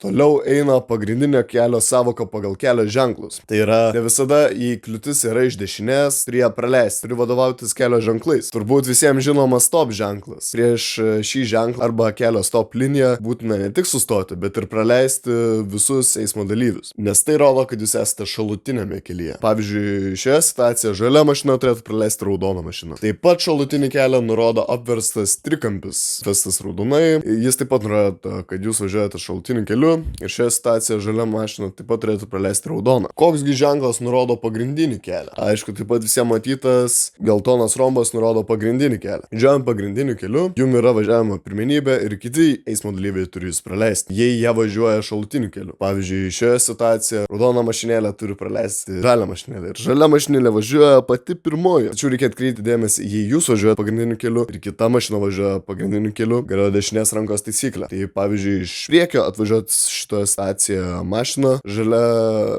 Toliau eina pagrindinio kelio savoka pagal kelio ženklus. Tai yra, ne visada jei kliūtis yra iš dešinės, turi ją praleisti, turi vadovautis kelio ženklais. Turbūt visiems žinomas stop ženklas. Prieš šį ženklą arba kelio stop liniją būtina ne tik sustoti, bet ir praleisti visus eismo dalyvius. Nes tai rodo, kad jūs esate šalutinėme kelyje. Pavyzdžiui, šioje situacijoje žalia mašina turėtų praleisti raudoną mašiną. Taip pat šalutinį kelią nurodo apverstas trikampis, vestas raudonai. Jis taip pat nurodo, kad jūs važiuojate šalutiniu keliu ir šioje situacijoje žalia mašina taip pat turėtų praleisti raudoną. Koksgi ženklas nurodo pagrindinį kelią? Aišku, taip pat visiems matytas geltonas rombas nurodo pagrindinį kelią. Važiuojant pagrindiniu keliu, jums yra važiavimo pirmenybė ir kiti eismo dalyviai turi jūs praleisti, jei jie važiuoja šalutiniu keliu. Pavyzdžiui, šioje situacijoje raudona mašinėlė turi praleisti žalią mašinėlę ir žalia mašinėlė važiuoja pati pirmoji. Tačiau reikia atkreipti dėmesį, jei jūs važiuojate pagrindiniu keliu ir kita mašina važiuoja pagrindiniu keliu, galioja dešinės rankos taisyklė. Tai pavyzdžiui, iš priekio atvažiuoti šitoje stacijoje mašina, žalia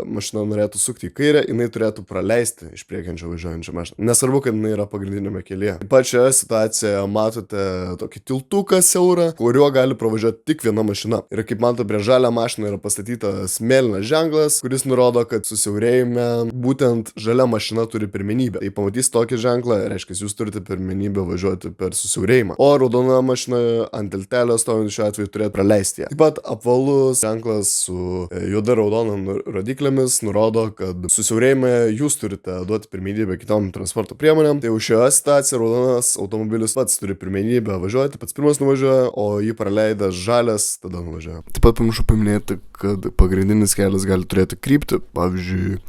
mašina norėtų sukti į kairę, jinai turėtų praleisti iš priekiančio važiuojančią mašiną. Nesvarbu, kad jinai yra pagrindinėme kelyje. Taip pat šioje situacijoje matote tokį tiltuką siaurą, kuriuo gali pravažiuoti tik viena mašina. Ir kaip matote, prie žalią mašiną yra pastatytas mėlynas ženklas, kuris nurodo, kad susiaurėjime būtent žalia mašina turi pirmenybę. Tai pamatys tokį ženklą, reiškia, jūs turite pirmenybę važiuoti per susiaurėjimą. O raudona mašina ant tiltelio stovint šiuo atveju turėtų praleisti ją. Taip pat apvalus ženklas su juoda raudona rodiklėmis nurodo, kad susiaurėjime jūs turite duoti pirmenybę kitom transporto priemonėm. Tai už šioje situacijoje raudonas automobilis pats turi pirmenybę važiuoti, pats pirmas nuvažiuoja, o jį praleidęs žalias tada nuvažiuoja. Taip pat pamiršau paminėti, kad pagrindinis kelias gali turėti kryptį. Pavyzdžiui,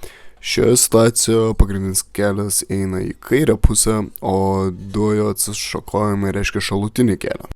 šioje situacijoje pagrindinis kelias eina į kairę pusę, o du jo atsišakojimai reiškia šalutinį kelią.